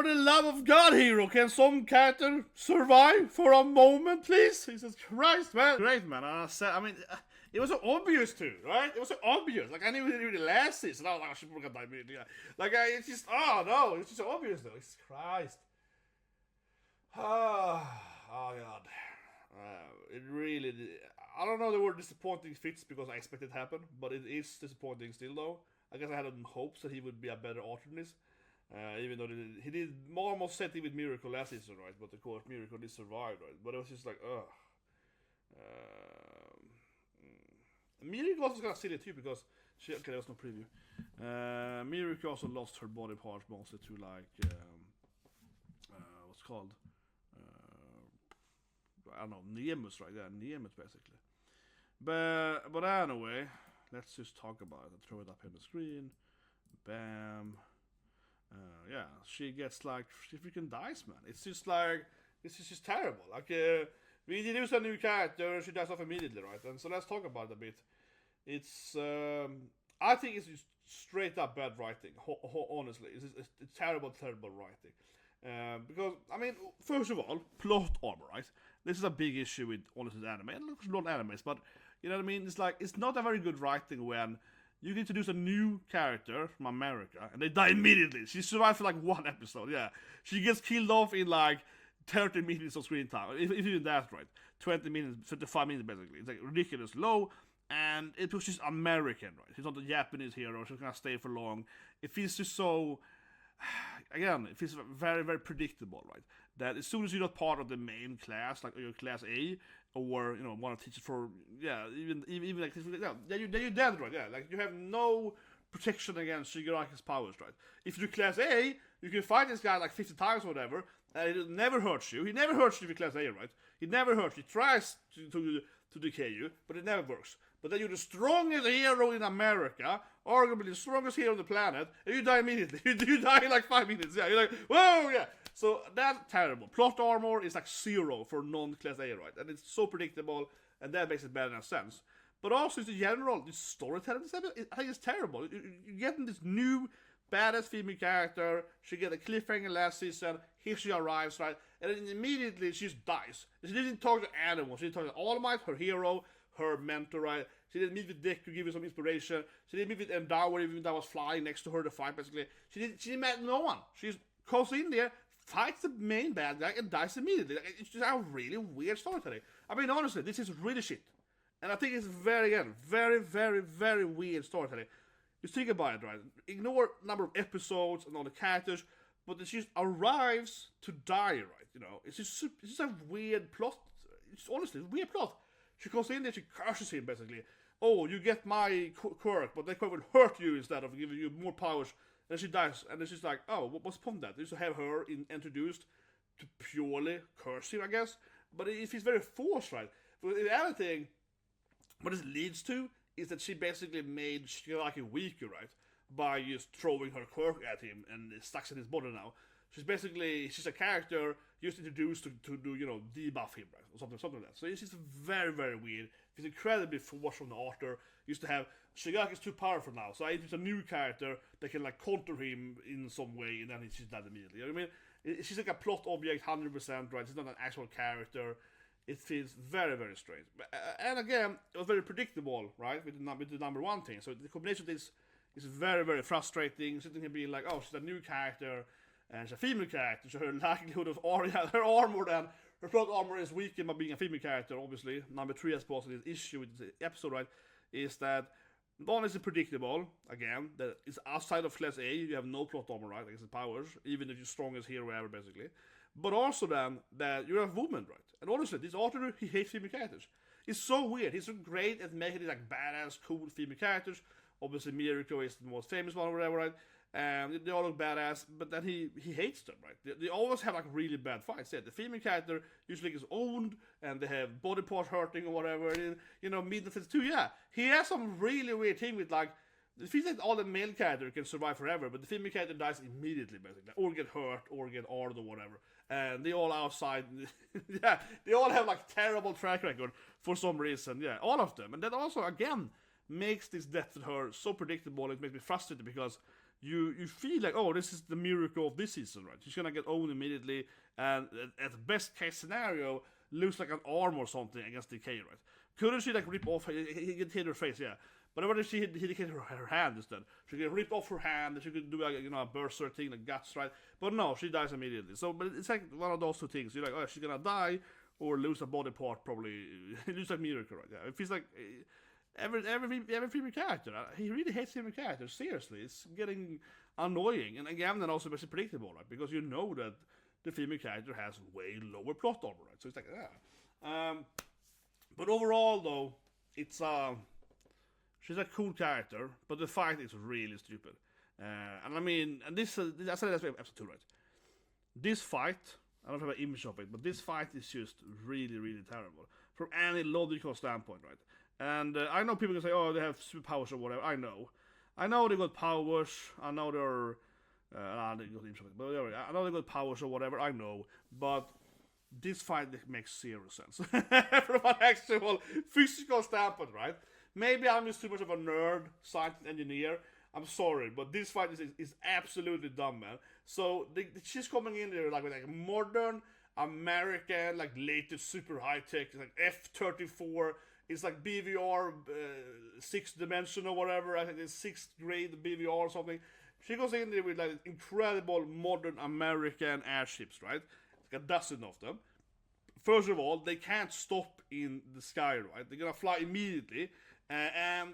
For the love of God, hero, can some character survive for a moment, please? Jesus Christ, man. Great, man. It was so obvious too, right? It was so obvious. Like, I knew it really last season. I was like, I should have died. Like, it's just, oh no, it's just so obvious though. Jesus Christ. Oh God. It really, I don't know the word disappointing fits because I expected it to happen, but it is disappointing still though. I guess I had hopes that he would be a better author than this. Even though he did almost set it with Miracle last season, right? But of course, Miracle did survive, right? But it was just like, ugh. Miracle also got silly too because okay, there was no preview. Miracle also lost her body parts mostly to like what's called I don't know, Nemus, right? Yeah, Nemus basically. But anyway, let's just talk about it and throw it up on the screen. Bam. Yeah, she gets like she freaking dies, man. It's just like this is just terrible. Like we introduce a new character, she dies off immediately, right? And so let's talk about it a bit. It's I think it's just straight up bad writing. Honestly, it's terrible writing. Because I mean, first of all, plot armor, right? This is a big issue with honestly anime and not animes, but you know what I mean. It's like it's not a very good writing when you introduce a new character from America and they die immediately. She survives for like one episode, yeah. She gets killed off in like 30 minutes of screen time. If you do that right. 20 minutes, 55 minutes basically. It's like ridiculous low. And it was just American, right? She's not a Japanese hero, she's gonna stay for long. It feels just so again, it feels very, very predictable, right? That as soon as you're not part of the main class, like your class A, or you know, want to teach it for even like yeah, you're dead, right? Yeah, like you have no protection against Shigaraki's powers, right? If you're class A, you can fight this guy like 50 times or whatever, and it never hurts you. He never hurts you if you're class A, right? He never hurts you. He tries to decay you, but it never works. But then you're the strongest hero in America, arguably the strongest hero on the planet, and you die immediately. You die in like 5 minutes. Yeah, you're like, whoa, yeah. So that's terrible. Plot armor is like 0 for non-class A, right? And it's so predictable, and that makes it bad in a sense. But also, in general, the storytelling, I think it's terrible. You're getting this new badass female character. She get a cliffhanger last season. Here she arrives, right? And then immediately she just dies. She didn't talk to anyone. She didn't talk to All Might, her hero, her mentor, right? She didn't meet with Dick to give you some inspiration. She didn't meet with Endower, even though I was flying next to her to fight, basically. She didn't met no one. She goes in there, fights the main bad guy, and dies immediately. It's just a really weird storytelling. I mean, honestly, this is really shit. And I think it's very, very, very weird storytelling. Just think about it, right? Ignore number of episodes and all the characters, but it just arrives to die, right? You know, it's just a weird plot. It's honestly a weird plot. She comes in there, she curses him basically. Oh, you get my quirk, but that quirk will hurt you instead of giving you more powers. And she dies, and then she's like, oh, what's the point of that? They used to have her introduced to purely curse him, I guess. But it feels very forced, right? But if anything, what it leads to is that she basically made Shigaraki weaker, right? By just throwing her quirk at him, and it stuck in his body now. She's a character just introduced to do, you know, debuff him, right? Or something like that. So it's just very, very weird. It's incredibly forced from the author. Used to have Shigaraki's too powerful now, so I introduce a new character that can like counter him in some way, and then she's dead immediately. You know what I mean? She's like a plot object, 100%, right? She's not an actual character. It feels very, very strange. And again, it was very predictable, right? With the number one thing. So the combination of this is very, very frustrating. Sitting here being like, oh, she's a new character, and she's a female character, so her likelihood of her armor then, her plot armor is weakened by being a female character, obviously. Number 3, I suppose, this issue with the episode, right, is that one is predictable, again, that it's outside of class A, you have no plot armor, right, against the powers, even if you're strongest hero ever, basically. But also then, that you're a woman, right? And honestly, this author, he hates female characters. It's so weird. He's so great at making these like badass, cool female characters. Obviously, Miriko is the most famous one or whatever, right? And they all look badass, but then he hates them, right? They always have like really bad fights. Yeah, the female character usually gets owned, and they have body parts hurting or whatever. And, you know, Midnight too. Yeah, he has some really weird thing with like. It feels like all the male character can survive forever, but the female character dies immediately, basically, or get hurt, or get armed, or whatever. And they all outside, yeah, they all have like terrible track record for some reason. Yeah, all of them, and that also again makes this death with her so predictable. It makes me frustrated because you feel like, oh, this is the miracle of this season, right? She's gonna get owned immediately, and at the best case scenario, lose like an arm or something against Decay, right? Couldn't she like rip off? He could hit her face, yeah. But what if she hit her hand instead? She could rip off her hand, and she could do like, you know, a berserker thing, like guts, right? But no, she dies immediately. So, but it's like one of those two things. You're like, oh, she's gonna die or lose a body part, probably lose like miracle, right? Yeah, it feels like every female character. He really hates female characters. Seriously, it's getting annoying, and again, then also makes it predictable, right? Because you know that the female character has way lower plot armor, right? So it's like, yeah. But overall, though, it's she's a cool character, but the fight is really stupid. And I mean, and this I said that's episode 2, right? This fight, I don't have an image of it, but this fight is just really, really terrible from any logical standpoint, right? And I know people can say, oh, they have superpowers or whatever. I know they got powers. I know they're they got image of it, but I know they got powers or whatever. I know, but this fight makes zero sense from an actual physical standpoint, right? Maybe I'm just too much of a nerd, scientist, engineer. I'm sorry, but this fight is absolutely dumb, man. So she's coming in there like with like modern American, like latest super high tech, like F-34. It's like BVR, 6th dimension or whatever. I think it's 6th grade BVR or something. She goes in there with like incredible modern American airships, right? Like a dozen of them. First of all, they can't stop in the sky, right? They're gonna fly immediately. And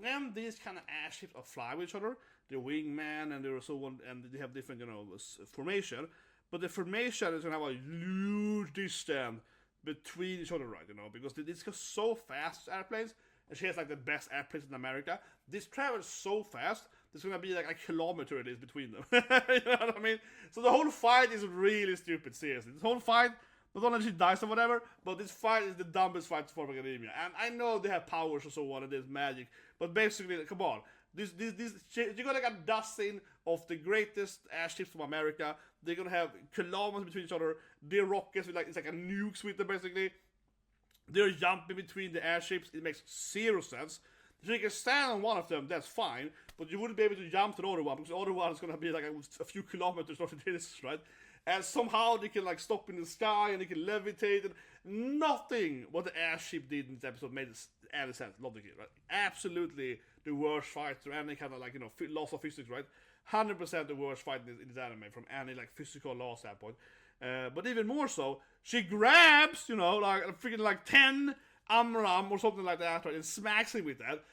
when these kind of airships are fly with each other, the wingman and they're so on, and they have different, you know, formation. But the formation is gonna have a huge distance between each other, right? You know, because this goes so fast, airplanes, and she has like the best airplanes in America. This travels so fast, there's gonna be like a kilometer at least between them. You know what I mean? So the whole fight is really stupid, seriously. This whole fight, not only she dies or whatever, but this fight is the dumbest fight for Academia. And I know they have powers or so on, and there's magic, but basically, come on. You got like a dozen of the greatest airships from America. They're gonna have kilometers between each other. Their rockets with like, it's like a nukes with them basically. They're jumping between the airships. It makes zero sense. If you can stand on one of them, that's fine, but you wouldn't be able to jump to the other one because the other one is gonna be like a few kilometers off the distance, right? And somehow they can like stop in the sky and they can levitate, and nothing what the airship did in this episode made any sense logically, right? Absolutely the worst fight or any kind of like, you know, loss of physics, right? 100% the worst fight in this anime from any like physical law standpoint. But even more so, she grabs, you know, like freaking like 10 Amram or something like that, right, and smacks him with that.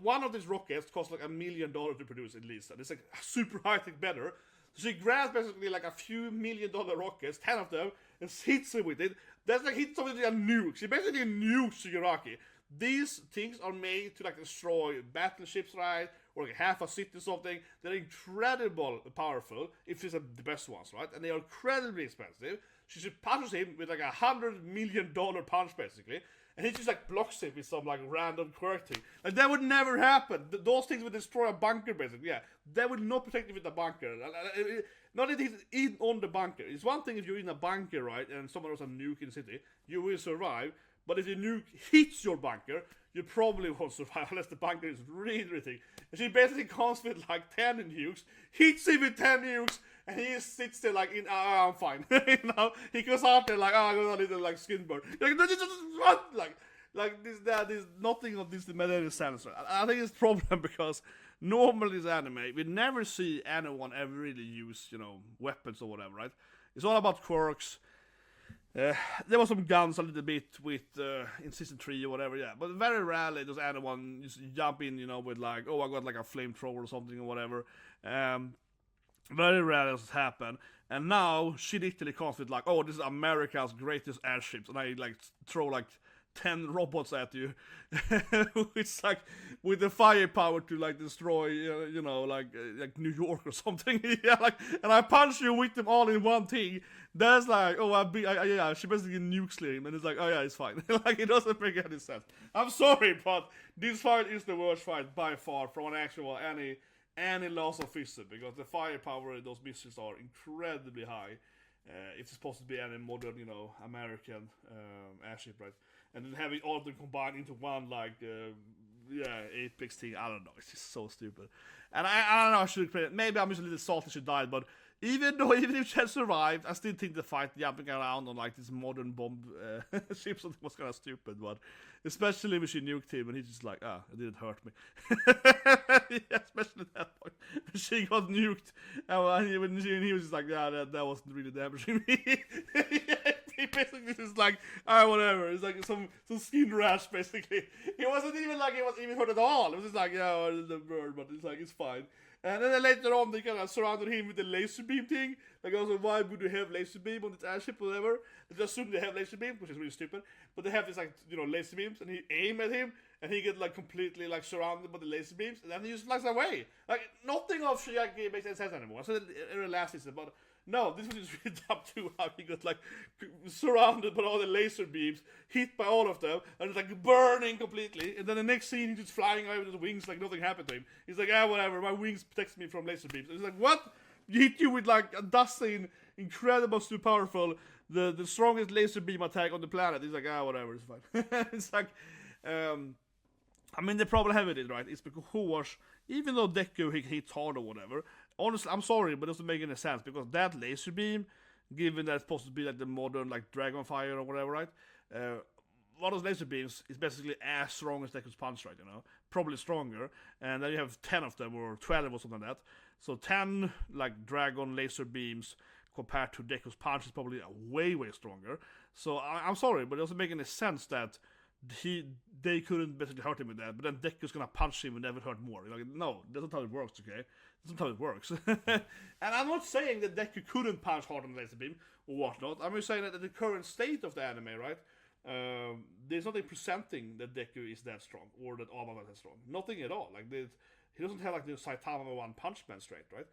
One of these rockets costs like $1 million to produce at least, and it's like super high tech better. So she grabs basically like a few $1 million rockets, 10 of them, and hits him with it. That's like hits something like a nuke. She basically nukes Shigaraki. These things are made to like destroy battleships, right? Or like half a city or something. They're incredibly powerful, if she's the best ones, right? And they are incredibly expensive. She punches him with like $100 million punch basically. And he just like blocks it with some like random quirk thing. Like that would never happen. Those things would destroy a bunker basically. Yeah, that would not protect you with a bunker. Not that he's in on the bunker. It's one thing if you're in a bunker, right, and someone has a nuke in the city, you will survive. But if the nuke hits your bunker, you probably won't survive unless the bunker is really, really thick. And she basically comes with like 10 nukes, hits him with 10 nukes, and he sits there like, I'm fine. You know, he goes out there like, I got a little like skin burn. Like, just run! Like this, that is nothing of this made any sense. I think it's a problem because normally this anime, we never see anyone ever really use, you know, weapons or whatever, right? It's all about quirks. There was some guns a little bit with in season 3 or whatever, yeah. But very rarely does anyone just jump in, you know, with like, oh, I got like a flamethrower or something or whatever. Very rarely does it happen. And now she literally comes with like, oh, this is America's greatest airships, and I like throw like 10 robots at you. It's like with the firepower to like destroy, you know, like New York or something. Yeah, like, and I punch you with them all in one thing. That's like, oh, yeah, she basically nukes him, and it's like, oh yeah, it's fine. Like, it doesn't make any sense. I'm sorry, but this fight is the worst fight by far from an actual any loss of physics, because the firepower in those missiles are incredibly high. If it's supposed to be any modern, you know, American airship, right? And then having all of them combined into one, like, Apex thing. I don't know. It's just so stupid. And I don't know. I should play it. Maybe I'm just a little salty she died, but even if she had survived, I still think the fight jumping around on like this modern bomb ship was kind of stupid. But especially when she nuked him, and he's just like, it didn't hurt me. Especially at that point, she got nuked, and he was just like, that wasn't really damaging me. He basically just like, whatever. It's like some skin rash, basically. It wasn't even like it was even hurt at all. It was just like, the bird, but it's like, it's fine. And then later on, they kind of surrounded him with the laser beam thing. Like, I was like, why would you have laser beam on this airship or whatever? They just assume they have laser beam, which is really stupid. But they have this, like, laser beams, and he aim at him, and he get, like, completely, like, surrounded by the laser beams, and then he just flies away. Like, nothing of Shigaraki makes any sense anymore. So in the last season, but no, this was just really dumb too, how he got, like, surrounded by all the laser beams, hit by all of them, and it's, like, burning completely. And then the next scene, he's just flying away with his wings like nothing happened to him. He's like, whatever, my wings protect me from laser beams. And he's like, what? You hit you with, like, a dozen incredible, super powerful, the strongest laser beam attack on the planet. He's like, whatever, it's fine. It's like, I mean, the problem I have with it, right, is because even though Deku hits hard or whatever, honestly, I'm sorry, but it doesn't make any sense, because that laser beam, given that it's supposed to be like the modern, like, Dragon Fire or whatever, right, one of those laser beams is basically as strong as Deku's punch, right, probably stronger, and then you have 10 of them, or 12 or something like that, so 10, like, Dragon laser beams compared to Deku's punch is probably way, way stronger, so I'm sorry, but it doesn't make any sense that they couldn't basically hurt him with that, but then Deku's gonna punch him and never hurt more. Like, no, that's not how it works, okay? That's not how it works. And I'm not saying that Deku couldn't punch hard on the laser beam or whatnot. I'm just saying that in the current state of the anime, right, there's nothing presenting that Deku is that strong or that All Might is that strong. Nothing at all. Like, he doesn't have like the Saitama One Punch Man straight, right?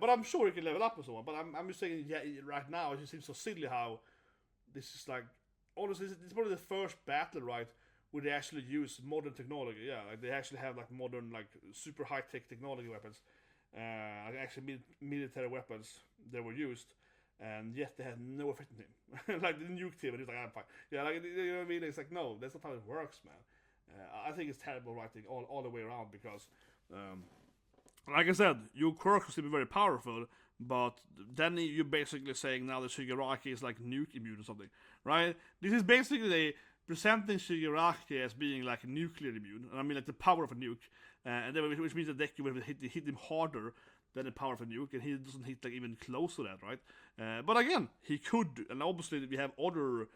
But I'm sure he can level up and so on. But I'm just saying, right now it just seems so silly how this is like. Honestly, it's probably the first battle, right, where they actually use modern technology. Yeah, like they actually have like modern, like super high tech technology weapons, actually military weapons that were used, and yet they had no effect on him. Like the nuke him, and he's like, I'm fine. Yeah, like, you know what I mean? It's like, no, that's not how it works, man. I think it's terrible writing all the way around, because, like I said, your quirk will be very powerful. But then you're basically saying now that Shigaraki is like nuke immune or something, right? This is basically presenting Shigaraki as being like nuclear immune, and I mean like the power of a nuke, and then which means that Deku will hit him harder than the power of a nuke, and he doesn't hit like even close to that, right? But again, he could, and obviously we have other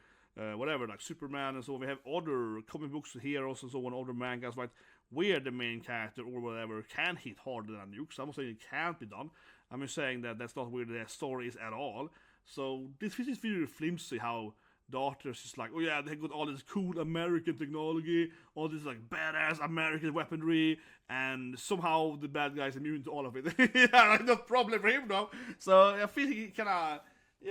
whatever, like Superman and so on. We have other comic books, heroes and so on, other mangas, right, where the main character or whatever can hit harder than a nuke. So I'm not saying it can't be done. I'm just saying that that's not where the story is at all. So this is really flimsy how the author is just like, oh yeah, they got all this cool American technology, all this like badass American weaponry, and somehow the bad guy's immune to all of it. Yeah, like, no problem for him though. So I feel he kind of,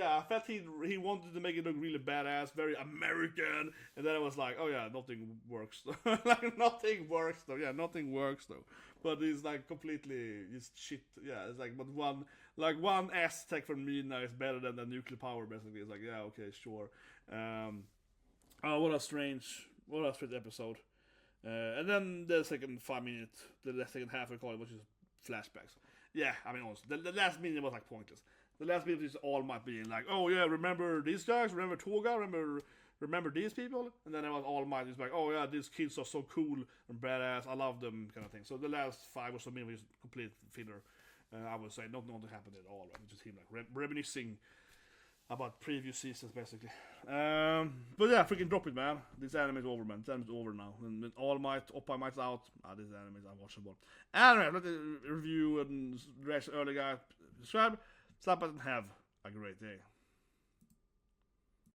I felt he wanted to make it look really badass, very American, and then I was like, oh yeah, nothing works. Like nothing works though. Yeah, nothing works though. But it's like completely just shit. Yeah, it's like, but one Aztec from Mina is better than the nuclear power. Basically, it's like, yeah, okay, sure. What a strange episode. And then the second 5 minutes, the second half I call it, which is flashbacks. Yeah, I mean, honestly, the last minute was like pointless. The last minute is All Might being like, oh yeah, remember these guys? Remember Toga? Remember these people? And then it was All Might is like, oh yeah, these kids are so cool and badass, I love them, kind of thing. So the last 5 or so minutes was complete filler. I would say nothing happened at all. Right? Just him like reminiscing about previous seasons, basically. But yeah, freaking drop it, man. This anime is over, man. This anime is over now. And All Might, OPPAI Might's out. This anime is unwatchable. Anyway, let the review and reaction early, guys. Subscribe, slap it, and have a great day.